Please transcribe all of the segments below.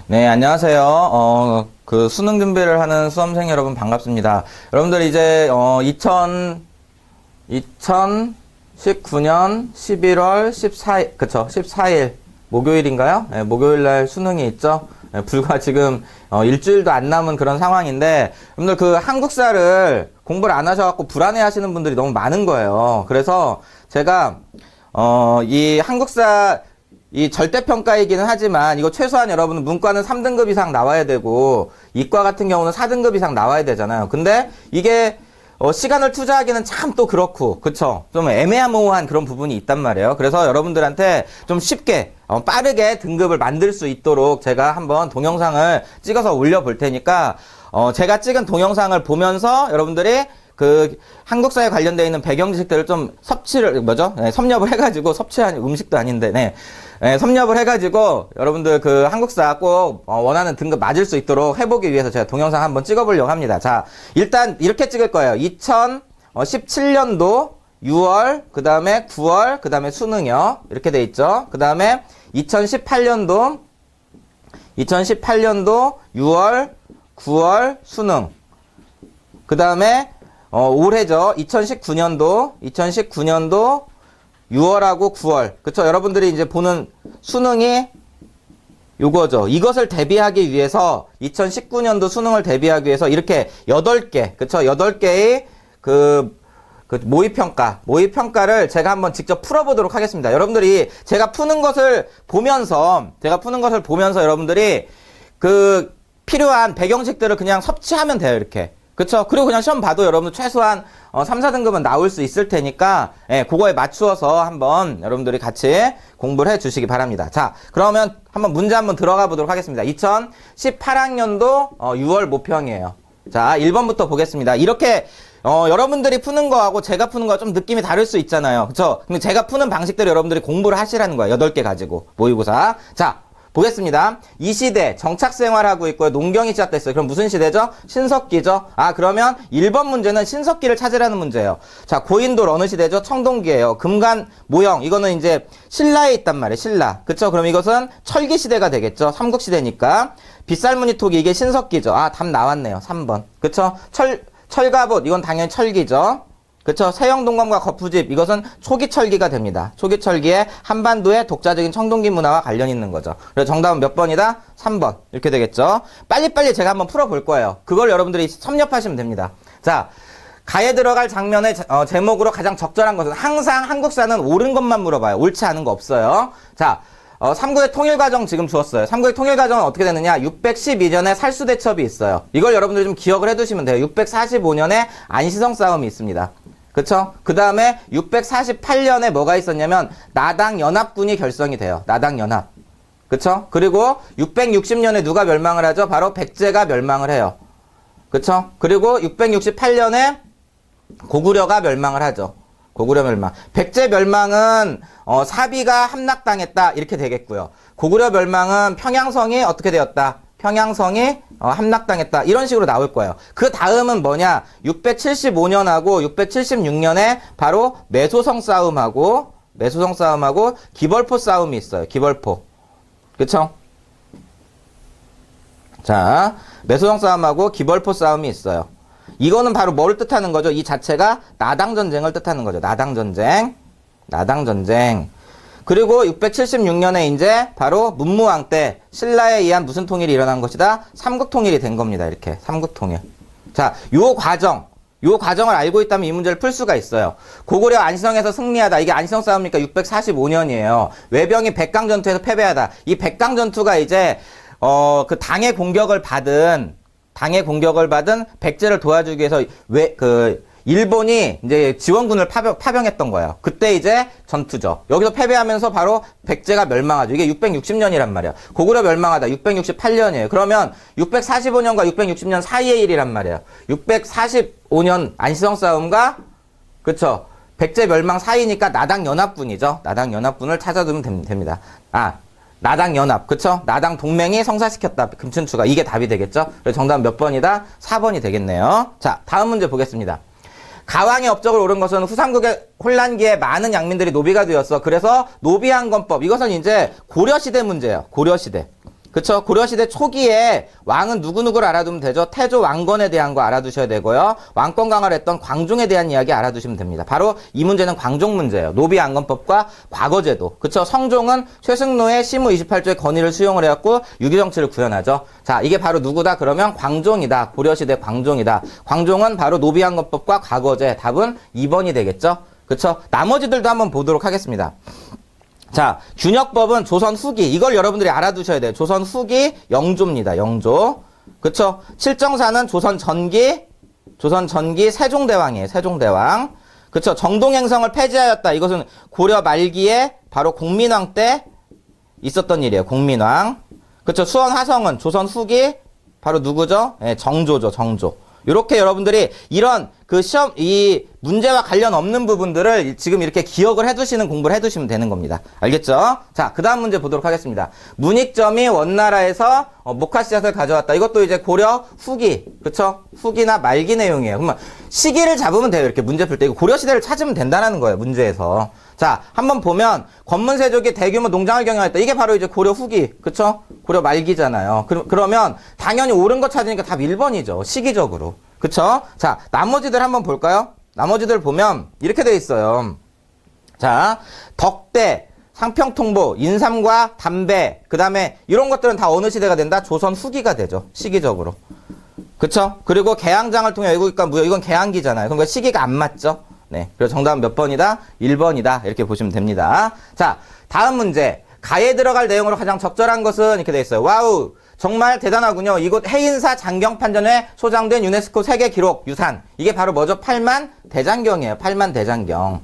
네, 안녕하세요. 그 수능 준비를 하는 수험생 여러분 반갑습니다. 여러분들 이제 2019년 11월 14일, 그쵸? 14일 목요일인가요? 네, 목요일 날 수능이 있죠. 네, 불과 지금 일주일도 안 남은 그런 상황인데, 여러분들 그 한국사를 공부를 안 하셔갖고 불안해 하시는 분들이 너무 많은 거예요. 그래서 제가 이 한국사 이 절대평가이기는 하지만 이거 최소한 여러분 문과는 3등급 이상 나와야 되고 이과 같은 경우는 4등급 이상 나와야 되잖아요. 근데 이게 시간을 투자하기는 참 또 그렇고 그쵸? 좀 애매모호한 그런 부분이 있단 말이에요. 그래서 여러분들한테 좀 쉽게 빠르게 등급을 만들 수 있도록 제가 한번 동영상을 찍어서 올려볼 테니까 제가 찍은 동영상을 보면서 여러분들이 그 한국사에 관련되어 있는 배경 지식들을 좀 섭렵을 해가지고 섭취한 음식도 아닌데 섭렵을 해가지고 여러분들 그 한국사 꼭 원하는 등급 맞을 수 있도록 해보기 위해서 제가 동영상 한번 찍어보려고 합니다. 자, 일단 이렇게 찍을 거예요. 2017년도 6월, 그 다음에 9월, 그 다음에 수능이요. 이렇게 돼 있죠. 그 다음에 2018년도 6월, 9월 수능. 그 다음에 올해죠. 2019년도 6월하고 9월. 그쵸? 여러분들이 이제 보는 수능이 요거죠. 이것을 대비하기 위해서 2019년도 수능을 대비하기 위해서 이렇게 8개, 그쵸? 8개의 그 모의평가를 제가 한번 직접 풀어보도록 하겠습니다. 여러분들이 제가 푸는 것을 보면서 여러분들이 그 필요한 배경식들을 그냥 섭취하면 돼요. 이렇게. 그쵸? 그리고 그냥 시험 봐도 여러분들 최소한 3, 4등급은 나올 수 있을 테니까 그거에 맞추어서 한번 여러분들이 같이 공부를 해 주시기 바랍니다. 자, 그러면 문제 한번 들어가 보도록 하겠습니다. 2018학년도 6월 모평이에요. 자, 1번부터 보겠습니다. 이렇게 여러분들이 푸는 거하고 제가 푸는 거가 좀 느낌이 다를 수 있잖아요. 그쵸? 근데 제가 푸는 방식대로 여러분들이 공부를 하시라는 거예요. 8개 가지고 모의고사. 자, 보겠습니다. 이 시대 정착생활하고 있고요. 농경이 시작됐어요. 그럼 무슨 시대죠? 신석기죠. 그러면 1번 문제는 신석기를 찾으라는 문제예요. 자, 고인돌 어느 시대죠? 청동기예요. 금간 모형 이거는 이제 신라에 있단 말이에요. 신라. 그쵸? 그럼 이것은 철기 시대가 되겠죠. 삼국시대니까. 빗살무늬 토기 이게 신석기죠. 답 나왔네요. 3번. 그쵸? 철갑옷 이건 당연히 철기죠. 그쵸? 세영동감과 거푸집 이것은 초기철기가 됩니다. 초기철기에 한반도의 독자적인 청동기 문화와 관련 있는 거죠. 그래서 정답은 몇 번이다? 3번 이렇게 되겠죠. 빨리빨리 제가 한번 풀어볼 거예요. 그걸 여러분들이 섭렵하시면 됩니다. 자, 가에 들어갈 장면의 제목으로 가장 적절한 것은 항상 한국사는 옳은 것만 물어봐요. 옳지 않은 거 없어요. 자, 삼국의 통일과정 지금 주었어요. 삼국의 통일과정은 어떻게 되느냐? 612년에 살수대첩이 있어요. 이걸 여러분들이 좀 기억을 해두시면 돼요. 645년에 안시성 싸움이 있습니다. 그쵸? 그 다음에 648년에 뭐가 있었냐면 나당연합군이 결성이 돼요. 나당연합. 그쵸? 그리고 660년에 누가 멸망을 하죠? 바로 백제가 멸망을 해요. 그쵸? 그리고 668년에 고구려가 멸망을 하죠. 고구려 멸망. 백제 멸망은 사비가 함락당했다 이렇게 되겠고요. 고구려 멸망은 평양성이 어떻게 되었다? 평양성이 함락당했다 이런 식으로 나올 거예요. 그 다음은 뭐냐? 675년하고 676년에 바로 매소성 싸움하고 기벌포 싸움이 있어요. 기벌포. 그쵸? 자, 매소성 싸움하고 기벌포 싸움이 있어요. 이거는 바로 뭘 뜻하는 거죠? 이 자체가 나당전쟁을 뜻하는 거죠. 나당전쟁. 그리고 676년에 이제 바로 문무왕 때 신라에 의한 무슨 통일이 일어난 것이다? 삼국통일이 된 겁니다. 이렇게 삼국통일. 자, 요 과정을 알고 있다면 이 문제를 풀 수가 있어요. 고구려 안시성에서 승리하다. 이게 안시성 싸움이니까 645년이에요. 외병이 백강전투에서 패배하다. 이 백강전투가 이제 그 당의 공격을 받은 백제를 도와주기 위해서 일본이 이제 지원군을 파병했던 거예요. 그때 이제 전투죠. 여기서 패배하면서 바로 백제가 멸망하죠. 이게 660년이란 말이야. 고구려 멸망하다 668년이에요. 그러면 645년과 660년 사이의 일이란 말이에요. 645년 안시성 싸움과 그쵸? 백제 멸망 사이니까 나당연합군이죠. 나당연합군을 찾아두면 됩니다. 나당연합, 그쵸? 나당 동맹이 성사시켰다. 금춘추가. 이게 답이 되겠죠? 그래서 정답은 몇 번이다? 4번이 되겠네요. 자, 다음 문제 보겠습니다. 가왕의 업적을 오른 것은 후삼국의 혼란기에 많은 양민들이 노비가 되었어. 그래서 노비항건법. 이것은 이제 고려시대 문제예요. 고려시대. 그쵸? 고려시대 초기에 왕은 누구누구를 알아두면 되죠. 태조 왕건에 대한 거 알아두셔야 되고요. 왕권 강화를 했던 광종에 대한 이야기 알아두시면 됩니다. 바로 이 문제는 광종 문제예요. 노비안건법과 과거제도. 그쵸? 성종은 최승로의 시무 28조의 건의를 수용을 해갖고 유기정치를 구현하죠. 자, 이게 바로 누구다? 그러면 광종이다. 고려시대 광종이다. 광종은 바로 노비안건법과 과거제. 답은 2번이 되겠죠? 그쵸? 나머지들도 한번 보도록 하겠습니다. 자, 균역법은 조선 후기. 이걸 여러분들이 알아두셔야 돼요. 조선 후기 영조입니다. 영조. 그쵸? 칠정사는 조선 전기 세종대왕이에요. 세종대왕. 그쵸? 정동행성을 폐지하였다. 이것은 고려 말기에 바로 공민왕 때 있었던 일이에요. 공민왕. 그쵸? 수원화성은 조선 후기 바로 누구죠? 예, 정조죠. 정조. 요렇게 여러분들이 이런 그 시험, 이 문제와 관련 없는 부분들을 지금 이렇게 기억을 해두시는 공부를 해두시면 되는 겁니다. 알겠죠? 자, 그 다음 문제 보도록 하겠습니다. 문익점이 원나라에서 목화씨앗을 가져왔다. 이것도 이제 고려 후기, 그쵸? 후기나 말기 내용이에요. 그러면 시기를 잡으면 돼요. 이렇게 문제 풀 때. 이거 고려시대를 찾으면 된다는 거예요. 문제에서. 자, 한번 보면 권문세족이 대규모 농장을 경영했다. 이게 바로 이제 고려 후기, 그쵸? 고려 말기잖아요. 그러면 당연히 옳은 거 찾으니까 답 1번이죠. 시기적으로. 그쵸? 자, 나머지들 한번 볼까요? 나머지들 보면 이렇게 돼 있어요. 자, 덕대, 상평통보, 인삼과 담배, 그 다음에 이런 것들은 다 어느 시대가 된다? 조선 후기가 되죠. 시기적으로. 그쵸? 그리고 개항장을 통해 외국인과 무역, 이건 개항기잖아요. 그러니까 시기가 안 맞죠? 네. 그래서 정답은 몇 번이다? 1번이다. 이렇게 보시면 됩니다. 자, 다음 문제. 가에 들어갈 내용으로 가장 적절한 것은 이렇게 돼 있어요. 와우! 정말 대단하군요. 이곳 해인사 장경판전에 소장된 유네스코 세계 기록 유산. 이게 바로 뭐죠? 팔만 대장경이에요. 팔만 대장경.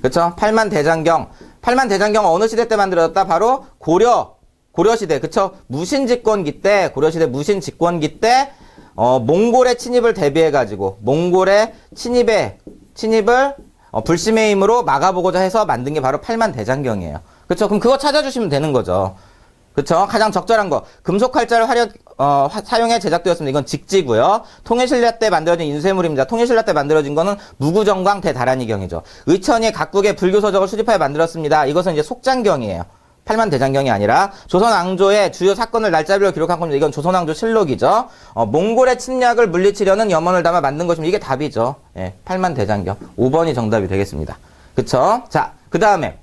그쵸? 팔만 대장경. 팔만 대장경 어느 시대 때 만들어졌다? 바로 고려시대. 그쵸? 무신집권기 때, 고려시대 무신집권기 때, 몽골의 침입을 대비해가지고, 몽골의 침입을 불심의 힘으로 막아보고자 해서 만든 게 바로 팔만 대장경이에요. 그쵸? 그럼 그거 찾아주시면 되는 거죠. 그쵸? 가장 적절한 거. 금속칼자를 사용해 제작되었습니다. 이건 직지고요. 통일신라 때 만들어진 인쇄물입니다. 통일신라 때 만들어진 거는 무구정광 대다란이경이죠. 의천이 각국의 불교서적을 수집하여 만들었습니다. 이것은 이제 속장경이에요. 팔만 대장경이 아니라 조선 왕조의 주요 사건을 날짜별로 기록한 겁니다. 이건 조선 왕조 실록이죠. 몽골의 침략을 물리치려는 염원을 담아 만든 것입니다. 이게 답이죠. 예, 팔만 대장경. 5번이 정답이 되겠습니다. 그쵸? 자, 그 다음에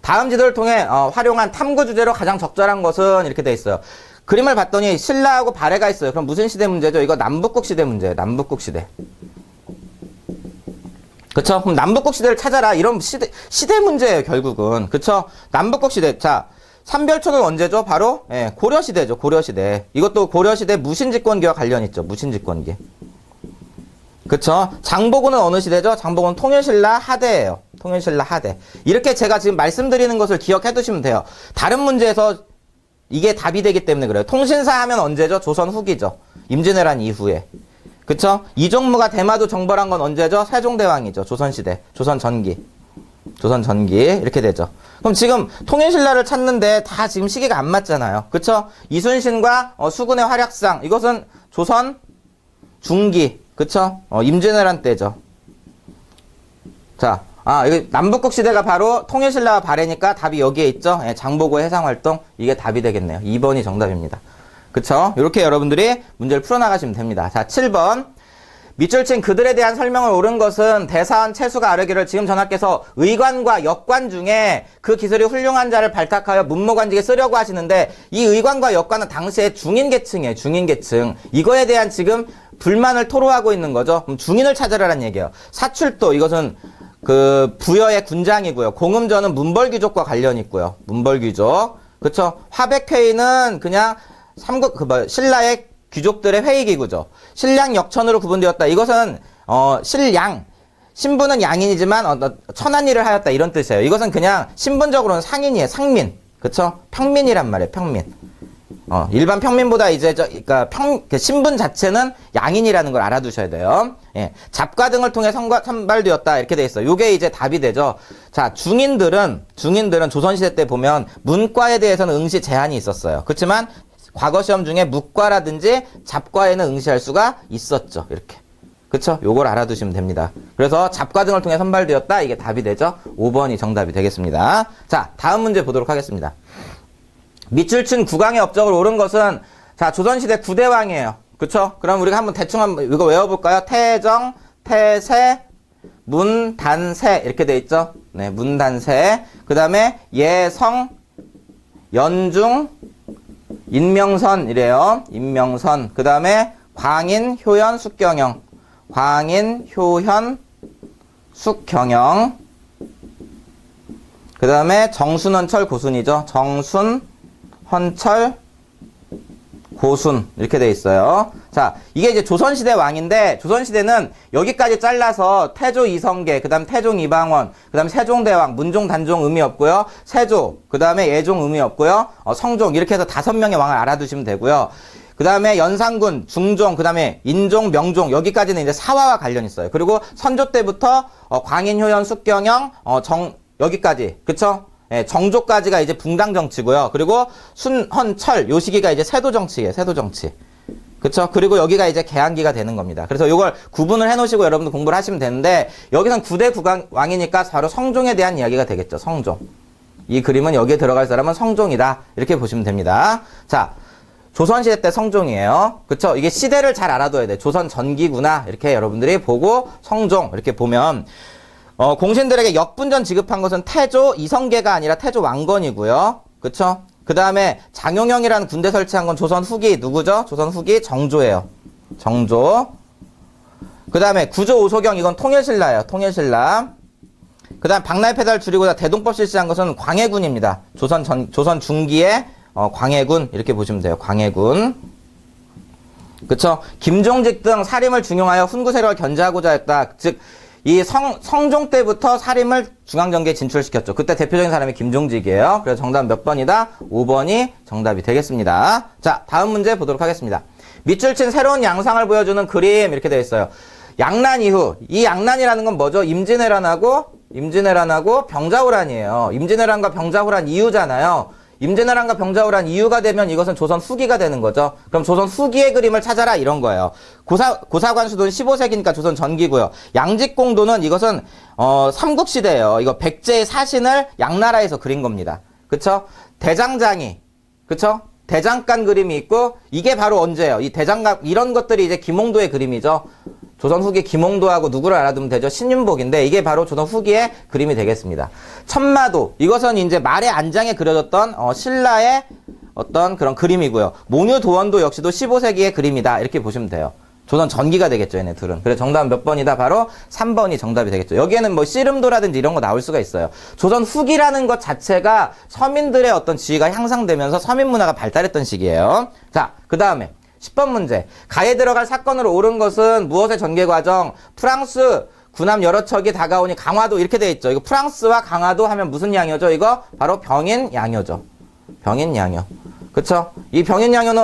다음 지도를 통해 활용한 탐구 주제로 가장 적절한 것은 이렇게 돼 있어요. 그림을 봤더니 신라하고 발해가 있어요. 그럼 무슨 시대 문제죠? 이거 남북국 시대 문제예요. 남북국 시대. 그쵸? 그럼 남북국 시대를 찾아라. 이런 시대 문제예요, 결국은. 그쵸? 남북국 시대. 자, 삼별초는 언제죠? 바로, 예, 고려시대죠, 고려시대. 이것도 고려시대 무신집권기와 관련 있죠, 무신집권기. 그쵸? 장보고는 어느 시대죠? 장보고는 통일신라 하대예요. 통일신라 하대. 이렇게 제가 지금 말씀드리는 것을 기억해 두시면 돼요. 다른 문제에서 이게 답이 되기 때문에 그래요. 통신사 하면 언제죠? 조선 후기죠. 임진왜란 이후에. 그쵸? 이종무가 대마도 정벌한 건 언제죠? 세종대왕이죠. 조선시대. 조선전기. 이렇게 되죠. 그럼 지금 통일신라를 찾는데 다 지금 시기가 안 맞잖아요. 그쵸? 이순신과 수군의 활약상. 이것은 조선 중기. 그쵸? 임진왜란 때죠. 자, 이거 남북국 시대가 바로 통일신라와 발해니까 답이 여기에 있죠? 예, 장보고의 해상활동. 이게 답이 되겠네요. 2번이 정답입니다. 그쵸? 이렇게 여러분들이 문제를 풀어나가시면 됩니다. 자, 7번. 밑줄 친 그들에 대한 설명을 옳은 것은 대사원 채수가 아르기를 지금 전하께서 의관과 역관 중에 그 기술이 훌륭한 자를 발탁하여 문무관직에 쓰려고 하시는데 이 의관과 역관은 당시에 중인계층이에요. 중인계층. 이거에 대한 지금 불만을 토로하고 있는 거죠. 그럼 중인을 찾으라는 얘기예요. 사출도 이것은 그 부여의 군장이고요. 공음전은 문벌귀족과 관련이 있고요. 문벌귀족. 그쵸? 화백회의는 그냥 신라의 귀족들의 회의기구죠. 신량 역천으로 구분되었다. 이것은 신량, 신분은 양인이지만 천한 일을 하였다 이런 뜻이에요. 이것은 그냥 신분적으로는 상인이에요. 상민. 그쵸? 평민이란 말이에요. 평민. 일반 평민보다 이제 그러니까 신분 자체는 양인이라는 걸 알아두셔야 돼요. 예. 잡과 등을 통해 선발되었다 이렇게 돼 있어요. 요게 이제 답이 되죠. 자, 중인들은 조선시대 때 보면 문과에 대해서는 응시 제한이 있었어요. 그렇지만 과거 시험 중에 묵과라든지 잡과에는 응시할 수가 있었죠. 이렇게. 그쵸? 요걸 알아두시면 됩니다. 그래서 잡과 등을 통해 선발되었다. 이게 답이 되죠. 5번이 정답이 되겠습니다. 자, 다음 문제 보도록 하겠습니다. 밑줄 친 국왕의 업적을 오른 것은, 자, 조선시대 9대왕이에요. 그쵸? 그럼 우리가 한번 대충 한번 이거 외워볼까요? 태정, 태세, 문단세. 이렇게 돼 있죠? 네, 문단세. 그 다음에 예성, 연중, 인명선. 이래요. 인명선. 그 다음에 광인, 효연, 숙경영. 광인, 효현, 숙경영. 그 다음에 정순, 헌철, 고순이죠. 정순, 헌철, 고순. 이렇게 돼 있어요. 자, 이게 이제 조선시대 왕인데, 조선시대는 여기까지 잘라서 태조 이성계, 그 다음 태종 이방원, 그 다음 세종대왕, 문종, 단종 의미 없고요. 세조, 그 다음에 예종 의미 없고요. 성종, 이렇게 해서 5명의 왕을 알아두시면 되고요. 그 다음에 연산군, 중종, 그 다음에 인종, 명종, 여기까지는 이제 사화와 관련 있어요. 그리고 선조 때부터 광인, 효연, 숙경영, 여기까지, 그쵸? 예, 정조까지가 이제 붕당 정치고요. 그리고 순, 헌, 철, 요 시기가 이제 세도 정치예요. 세도 정치. 그쵸? 그리고 여기가 이제 개항기가 되는 겁니다. 그래서 이걸 구분을 해 놓으시고 여러분들 공부를 하시면 되는데, 여기선 9대 국왕이니까 바로 성종에 대한 이야기가 되겠죠. 성종. 이 그림은 여기에 들어갈 사람은 성종이다. 이렇게 보시면 됩니다. 자, 조선시대 때 성종이에요. 그쵸? 이게 시대를 잘 알아둬야 돼. 조선 전기구나. 이렇게 여러분들이 보고 성종. 이렇게 보면, 공신들에게 역분전 지급한 것은 태조 이성계가 아니라 태조 왕건이고요. 그쵸? 그 다음에 장용영이라는 군대 설치한 건 조선 후기 누구죠? 조선 후기 정조예요. 정조. 그 다음에 구조 오소경 이건 통일신라예요. 통일신라. 그 다음 박날 패달 줄이고 대동법 실시한 것은 광해군입니다. 조선 중기의 광해군 이렇게 보시면 돼요. 광해군. 그쵸? 김종직 등 사림을 중용하여 훈구 세력을 견제하고자 했다. 즉 이 성종 때부터 사림을 중앙정계에 진출시켰죠. 그때 대표적인 사람이 김종직이에요. 그래서 정답은 몇 번이다? 5번이 정답이 되겠습니다. 자, 다음 문제 보도록 하겠습니다. 밑줄 친 새로운 양상을 보여주는 그림 이렇게 되어 있어요. 양난 이후, 이 양난이라는 건 뭐죠? 임진왜란하고 병자호란이에요. 임진왜란과 병자호란 이후잖아요. 임진왜란과 병자호란 이후가 되면 이것은 조선 후기가 되는 거죠. 그럼 조선 후기의 그림을 찾아라 이런 거예요. 고사관수도는 15세기니까 조선 전기고요. 양직공도는 이것은 삼국시대예요. 이거 백제의 사신을 양나라에서 그린 겁니다. 그쵸? 대장장이, 그쵸? 대장간 그림이 있고 이게 바로 언제예요? 이 대장간 이런 것들이 이제 김홍도의 그림이죠. 조선 후기 김홍도하고 누구를 알아두면 되죠? 신윤복인데 이게 바로 조선 후기의 그림이 되겠습니다. 천마도 이것은 이제 말의 안장에 그려졌던 신라의 어떤 그런 그림이고요. 몽유도원도 역시도 15세기의 그림이다 이렇게 보시면 돼요. 조선 전기가 되겠죠, 얘네 둘은. 그래서 정답은 몇 번이다? 바로 3번이 정답이 되겠죠. 여기에는 뭐 씨름도라든지 이런 거 나올 수가 있어요. 조선 후기라는 것 자체가 서민들의 어떤 지위가 향상되면서 서민 문화가 발달했던 시기예요. 자, 그 다음에 10번 문제. 가에 들어갈 사건으로 옳은 것은 무엇의 전개 과정? 프랑스 군함 여러 척이 다가오니 강화도 이렇게 돼 있죠. 이거 프랑스와 강화도 하면 무슨 양요죠? 이거 바로 병인 양요죠. 병인 양요. 그쵸? 이 병인 양요는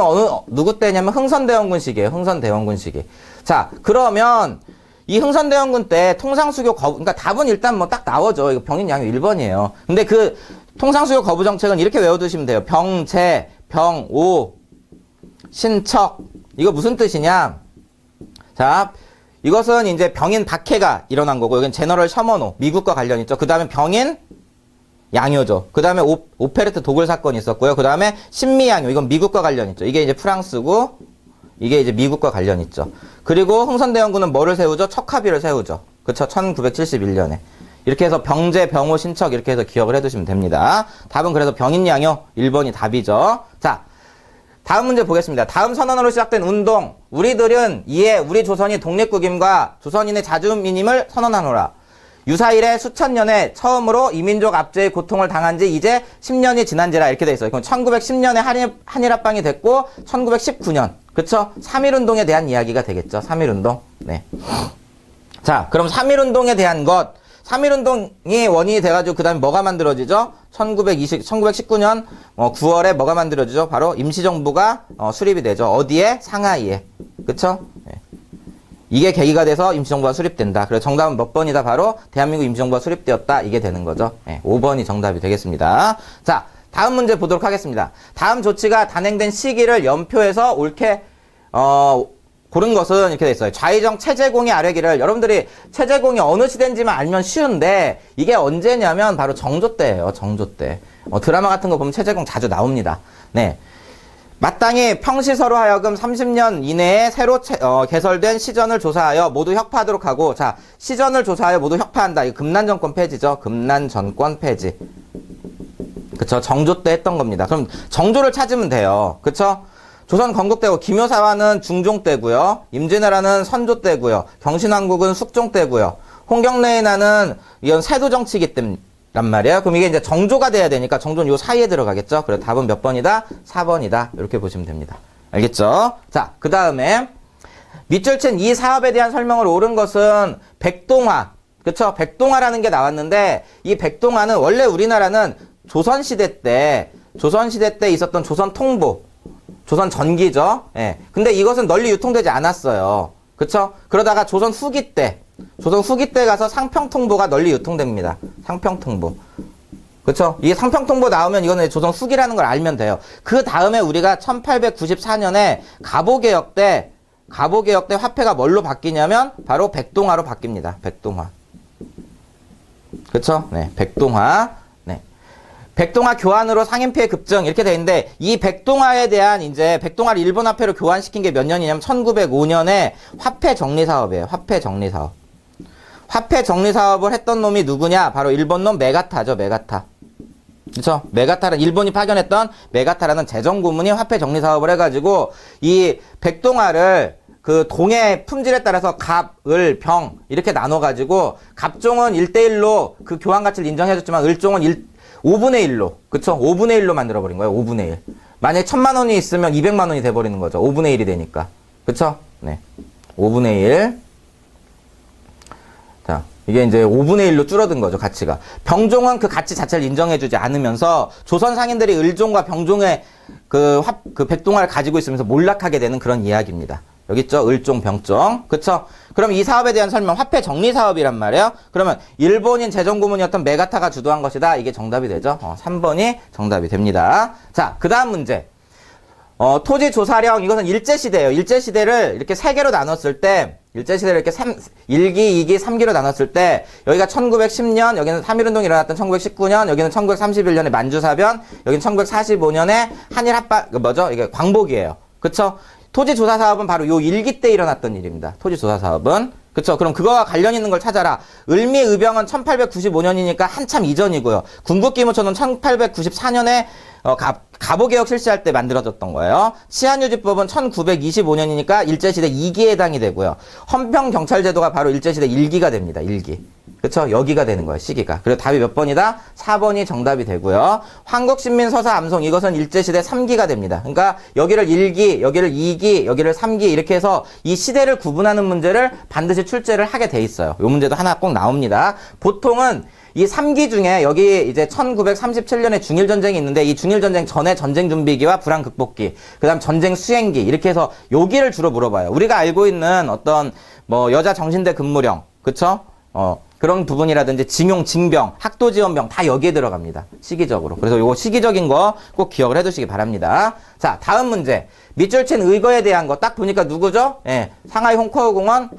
누구 때냐면 흥선대원군 시기예요. 흥선대원군 시기. 자, 그러면 이 흥선대원군 때 통상수교 거부, 그러니까 답은 일단 뭐 딱 나오죠. 이거 병인 양요 1번이에요. 근데 그 통상수교 거부 정책은 이렇게 외워두시면 돼요. 병제, 병오, 신척. 이거 무슨 뜻이냐? 자, 이것은 이제 병인 박해가 일어난 거고, 여긴 제너럴 셔먼호, 미국과 관련 있죠. 그 다음에 병인 양요죠. 그 다음에 오페레트 도굴 사건이 있었고요. 그 다음에 신미양요, 이건 미국과 관련 있죠. 이게 이제 프랑스고, 이게 이제 미국과 관련 있죠. 그리고 흥선대원군은 뭐를 세우죠? 척하비를 세우죠. 그쵸? 1971년에. 이렇게 해서 병제, 병호, 신척 이렇게 해서 기억을 해두시면 됩니다. 답은 그래서 병인 양요 1번이 답이죠. 자, 다음 문제 보겠습니다. 다음 선언으로 시작된 운동. 우리들은 이에 우리 조선이 독립국임과 조선인의 자주민임을 선언하노라. 유사일에 수천 년에 처음으로 이민족 압제의 고통을 당한 지 이제 10년이 지난지라 이렇게 돼 있어요. 그럼 1910년에 한일합방이 됐고 1919년. 그쵸? 3.1운동에 대한 이야기가 되겠죠. 3.1운동. 네. 자, 그럼 3.1운동에 대한 것. 3.1운동이 원인이 돼가지고 그 다음에 뭐가 만들어지죠? 1919년 9월에 뭐가 만들어지죠? 바로 임시정부가 수립이 되죠. 어디에? 상하이에. 그쵸? 네. 이게 계기가 돼서 임시정부가 수립된다. 그래서 정답은 몇 번이다? 바로 대한민국 임시정부가 수립되었다. 이게 되는 거죠. 네, 5번이 정답이 되겠습니다. 자, 다음 문제 보도록 하겠습니다. 다음 조치가 단행된 시기를 연표해서 옳게 고른 것은 이렇게 돼 있어요. 좌의정 체제공의 아래기를 여러분들이 체제공이 어느 시대인지만 알면 쉬운데 이게 언제냐면 바로 정조 때예요. 정조 때. 드라마 같은 거 보면 체제공 자주 나옵니다. 네. 마땅히 평시서로 하여금 30년 이내에 새로 개설된 시전을 조사하여 모두 혁파하도록 하고, 자, 시전을 조사하여 모두 혁파한다. 이거 금난정권 폐지죠. 금난정권 폐지. 그쵸. 정조 때 했던 겁니다. 그럼 정조를 찾으면 돼요. 그쵸. 조선 건국때고 김효사화는 중종 때고요. 임진왜란은 선조 때고요. 경신왕국은 숙종 때고요. 홍경래의 난은 이건 세도 정치기 때문란 말이에요. 그럼 이게 이제 정조가 돼야 되니까 정조는 요 사이에 들어가겠죠. 그래서 답은 몇 번이다? 4번이다. 이렇게 보시면 됩니다. 알겠죠? 자, 그 다음에 밑줄 친 이 사업에 대한 설명을 옳은 것은 백동화. 그쵸? 백동화라는 게 나왔는데 이 백동화는 원래 우리나라는 조선시대 때 있었던 조선 통보, 조선 전기죠. 예. 근데 이것은 널리 유통되지 않았어요. 그쵸? 그러다가 조선 후기 때 가서 상평통보가 널리 유통됩니다. 상평통보. 그쵸? 이게 상평통보 나오면 이거는 조선 후기라는 걸 알면 돼요. 그 다음에 우리가 1894년에 갑오개혁 때 화폐가 뭘로 바뀌냐면 바로 백동화로 바뀝니다. 백동화. 그쵸? 네. 백동화. 백동화 교환으로 상인피해 급증 이렇게 돼 있는데 이 백동화에 대한 이제 백동화를 일본 화폐로 교환시킨 게 몇 년이냐면 1905년에 화폐 정리 사업이에요. 화폐 정리 사업. 화폐 정리 사업을 했던 놈이 누구냐? 바로 일본 놈 메가타죠. 메가타. 그렇죠? 메가타는 일본이 파견했던 메가타라는 재정고문이 화폐 정리 사업을 해가지고 이 백동화를 그 동의 품질에 따라서 갑, 을, 병 이렇게 나눠가지고 갑종은 1대1로 그 교환 가치를 인정해줬지만 을종은 5분의 1로, 그쵸? 5분의 1로 만들어버린 거예요, 5분의 1. 만약에 1000만 원이 있으면 200만 원이 돼버리는 거죠. 5분의 1이 되니까. 그쵸? 네. 5분의 1. 자, 이게 이제 5분의 1로 줄어든 거죠, 가치가. 병종은 그 가치 자체를 인정해주지 않으면서 조선 상인들이 을종과 병종의 그 백동화를 가지고 있으면서 몰락하게 되는 그런 이야기입니다. 여기 있죠? 을종, 병종. 그쵸? 그럼 이 사업에 대한 설명, 화폐 정리 사업이란 말이에요. 그러면 일본인 재정고문이었던 메가타가 주도한 것이다. 이게 정답이 되죠. 3번이 정답이 됩니다. 자, 그 다음 문제. 토지 조사령, 이것은 일제시대예요. 일제시대를 이렇게 3개로 나눴을 때, 일제시대를 이렇게 1기, 2기, 3기로 나눴을 때, 여기가 1910년, 여기는 3.1운동이 일어났던 1919년, 여기는 1931년에 만주사변, 여기는 1945년에 한일합방, 이게 광복이에요. 그쵸? 토지조사 사업은 바로 요 1기 때 일어났던 일입니다. 토지조사 사업은. 그쵸? 그럼 그거와 관련 있는 걸 찾아라. 을미의병은 1895년이니까 한참 이전이고요. 궁극기무처는 1894년에 갑오개혁 실시할 때 만들어졌던 거예요. 치안유지법은 1925년이니까 일제시대 2기에 해당이 되고요. 헌병경찰제도가 바로 일제시대 1기가 됩니다. 1기. 그쵸? 여기가 되는 거예요. 시기가. 그리고 답이 몇 번이다? 4번이 정답이 되고요. 한국신민서사암송 이것은 일제시대 3기가 됩니다. 그러니까 여기를 1기, 여기를 2기, 여기를 3기 이렇게 해서 이 시대를 구분하는 문제를 반드시 출제를 하게 돼 있어요. 이 문제도 하나 꼭 나옵니다. 보통은 이 3기 중에 여기 이제 1937년에 중일전쟁이 있는데 이 중일전쟁 전에 전쟁 준비기와 불안 극복기, 그 다음 전쟁 수행기 이렇게 해서 여기를 주로 물어봐요. 우리가 알고 있는 어떤 뭐 여자 정신대 근무령, 그쵸? 그런 부분이라든지 징용, 징병, 학도지원병 다 여기에 들어갑니다. 시기적으로. 그래서 요거 시기적인 거 꼭 기억을 해두시기 바랍니다. 자, 다음 문제. 밑줄 친 의거에 대한 거 딱 보니까 누구죠? 예, 상하이 홍커우공원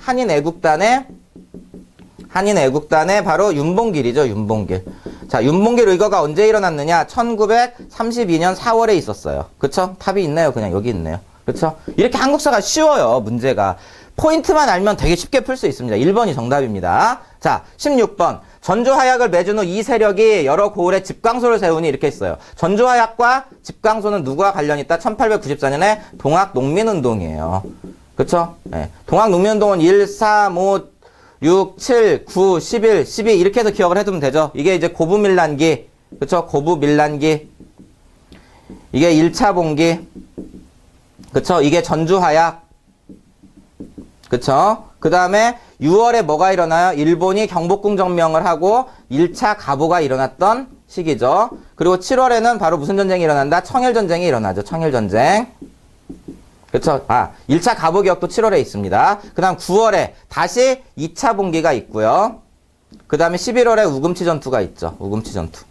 한인애국단의 바로 윤봉길이죠. 윤봉길. 자, 윤봉길 의거가 언제 일어났느냐? 1932년 4월에 있었어요. 그쵸? 탑이 있네요. 그냥 여기 있네요. 그쵸? 이렇게 한국사가 쉬워요. 문제가. 포인트만 알면 되게 쉽게 풀 수 있습니다. 1번이 정답입니다. 자, 16번. 전주하약을 맺은 후 이 세력이 여러 고을에 집강소를 세우니 이렇게 했어요. 전주하약과 집강소는 누구와 관련이 있다? 1894년에 동학농민운동이에요. 그쵸? 네. 동학농민운동은 1, 3, 5, 6, 7, 9, 11, 12 이렇게 해서 기억을 해두면 되죠. 이게 이제 고부밀란기. 그쵸? 고부밀란기. 이게 1차 봉기. 그쵸? 이게 전주하약. 그쵸? 그 다음에 6월에 뭐가 일어나요? 일본이 경복궁정명을 하고 1차 갑오가 일어났던 시기죠. 그리고 7월에는 바로 무슨 전쟁이 일어난다? 청일전쟁이 일어나죠. 청일전쟁. 그쵸? 1차 갑오개혁도 7월에 있습니다. 그 다음 9월에 다시 2차 봉기가 있고요. 그 다음에 11월에 우금치 전투가 있죠. 우금치 전투.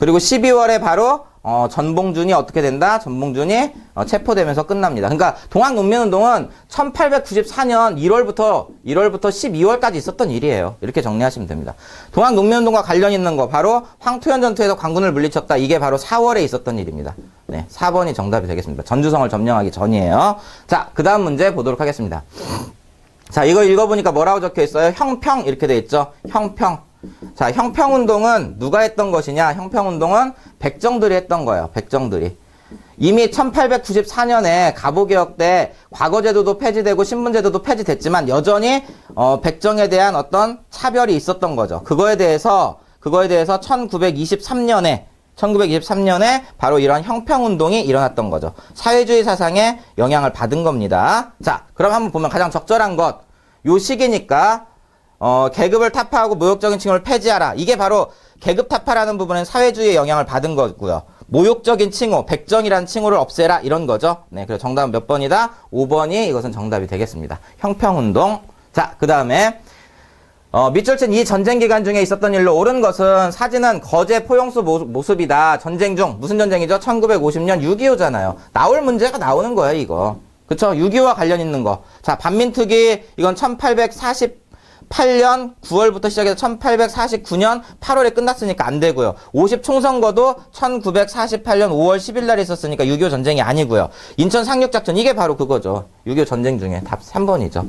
그리고 12월에 바로 전봉준이 어떻게 된다? 전봉준이 체포되면서 끝납니다. 그러니까 동학농민운동은 1894년 1월부터 12월까지 있었던 일이에요. 이렇게 정리하시면 됩니다. 동학농민운동과 관련 있는 거 바로 황토현 전투에서 광군을 물리쳤다. 이게 바로 4월에 있었던 일입니다. 네, 4번이 정답이 되겠습니다. 전주성을 점령하기 전이에요. 자, 그 다음 문제 보도록 하겠습니다. 자, 이거 읽어보니까 뭐라고 적혀 있어요? 형평 이렇게 돼 있죠? 형평. 자, 형평운동은 누가 했던 것이냐? 형평운동은 백정들이 했던 거예요. 백정들이. 이미 1894년에 갑오개혁 때 과거제도도 폐지되고 신분제도도 폐지됐지만 여전히 백정에 대한 어떤 차별이 있었던 거죠. 그거에 대해서 1923년에 바로 이런 형평운동이 일어났던 거죠. 사회주의 사상에 영향을 받은 겁니다. 자, 그럼 한번 보면 가장 적절한 것, 요 시기니까 계급을 타파하고 모욕적인 칭호를 폐지하라. 이게 바로 계급 타파라는 부분은 사회주의의 영향을 받은 거고요. 모욕적인 칭호, 백정이라는 칭호를 없애라 이런 거죠. 네, 그래서 정답은 몇 번이다? 5번이 이것은 정답이 되겠습니다. 형평운동. 자, 그 다음에 밑줄친 이 전쟁 기간 중에 있었던 일로 옳은 것은 사진은 거제 포용수 모습이다. 전쟁 중 무슨 전쟁이죠? 1950년 6.25잖아요. 나올 문제가 나오는 거예요, 이거. 그쵸? 6.25와 관련 있는 거. 자, 반민특위 이건 1848년 9월부터 시작해서 1849년 8월에 끝났으니까 안 되고요. 50 총선거도 1948년 5월 10일 날 있었으니까 6.25 전쟁이 아니고요. 인천 상륙작전 이게 바로 그거죠. 6.25 전쟁 중에 답 3번이죠.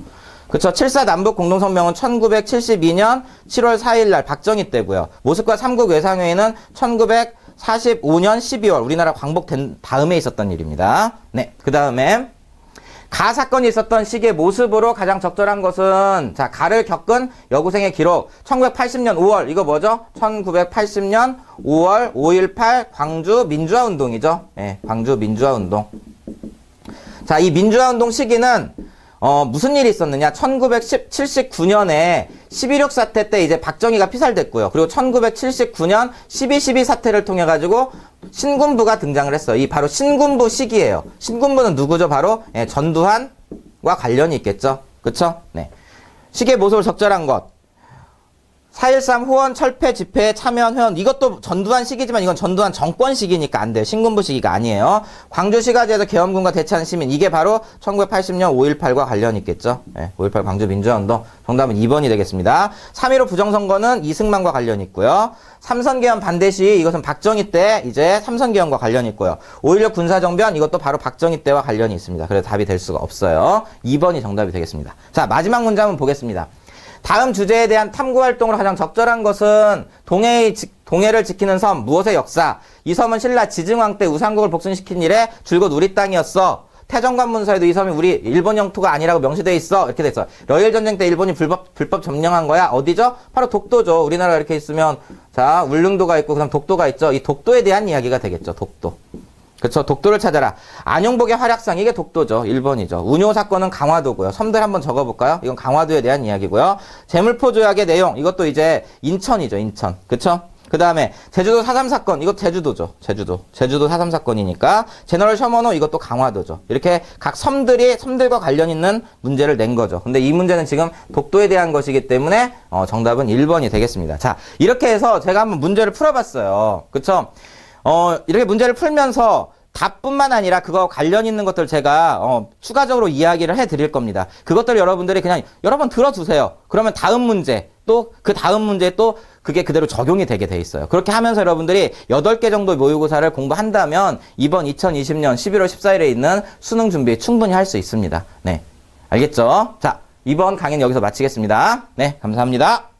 그쵸. 7.4 남북 공동성명은 1972년 7월 4일 날 박정희 때고요. 모스크바 3국 외상회의는 1945년 12월 우리나라 광복된 다음에 있었던 일입니다. 네. 그 다음에 가 사건이 있었던 시기의 모습으로 가장 적절한 것은 자, 가를 겪은 여고생의 기록 1980년 5월 이거 뭐죠? 1980년 5월 5.18 광주 민주화운동이죠. 네, 광주 민주화운동. 자, 이 민주화운동 시기는 무슨 일이 있었느냐? 1979년에 12.6 사태 때 이제 박정희가 피살됐고요. 그리고 1979년 12.12 사태를 통해 가지고 신군부가 등장을 했어요. 이 바로 신군부 시기예요. 신군부는 누구죠? 바로 전두환과 관련이 있겠죠. 그쵸? 네. 시기의 모습을 적절한 것. 4.13 후원 철폐 집회에 참여한 회원 이것도 전두환 시기지만 이건 전두환 정권 시기니까 안 돼요. 신군부 시기가 아니에요. 광주시가지에서 계엄군과 대치한 시민 이게 바로 1980년 5.18과 관련이 있겠죠. 네, 5.18 광주 민주화운동 정답은 2번이 되겠습니다. 3.15 부정선거는 이승만과 관련이 있고요. 삼선개헌 반대 시위 이것은 박정희 때 이제 삼선개헌과 관련이 있고요. 5.16 군사정변 이것도 바로 박정희 때와 관련이 있습니다. 그래서 답이 될 수가 없어요. 2번이 정답이 되겠습니다. 자, 마지막 문제 한번 보겠습니다. 다음 주제에 대한 탐구활동으로 가장 적절한 것은 동해를 지키는 섬, 무엇의 역사? 이 섬은 신라 지증왕 때 우상국을 복순시킨 일에 줄곧 우리 땅이었어. 태정관 문서에도 이 섬이 우리 일본 영토가 아니라고 명시되어 있어. 이렇게 돼 있어. 러일 전쟁 때 일본이 불법 점령한 거야. 어디죠? 바로 독도죠. 우리나라가 이렇게 있으면 자, 울릉도가 있고 그다음 독도가 있죠. 이 독도에 대한 이야기가 되겠죠. 독도. 그쵸. 독도를 찾아라. 안용복의 활약상 이게 독도죠. 1번이죠. 운요 사건은 강화도고요. 섬들 한번 적어볼까요? 이건 강화도에 대한 이야기고요. 재물포 조약의 내용 이것도 이제 인천이죠. 인천. 그쵸? 그 다음에 제주도 4.3 사건 이것도 제주도죠. 제주도 4.3 사건이니까 제너럴 셔먼호 이것도 강화도죠. 이렇게 각 섬들과 관련 있는 문제를 낸 거죠. 근데 이 문제는 지금 독도에 대한 것이기 때문에 정답은 1번이 되겠습니다. 자, 이렇게 해서 제가 한번 문제를 풀어봤어요. 그쵸? 이렇게 문제를 풀면서 답뿐만 아니라 그거와 관련 있는 것들 제가 추가적으로 이야기를 해드릴 겁니다. 그것들 여러분들이 그냥 여러 번 들어주세요. 그러면 다음 문제 또 그 다음 문제에 또 그게 그대로 적용이 되게 돼 있어요. 그렇게 하면서 여러분들이 8개 정도 모의고사를 공부한다면 이번 2020년 11월 14일에 있는 수능 준비 충분히 할 수 있습니다. 네, 알겠죠? 자, 이번 강의는 여기서 마치겠습니다. 네, 감사합니다.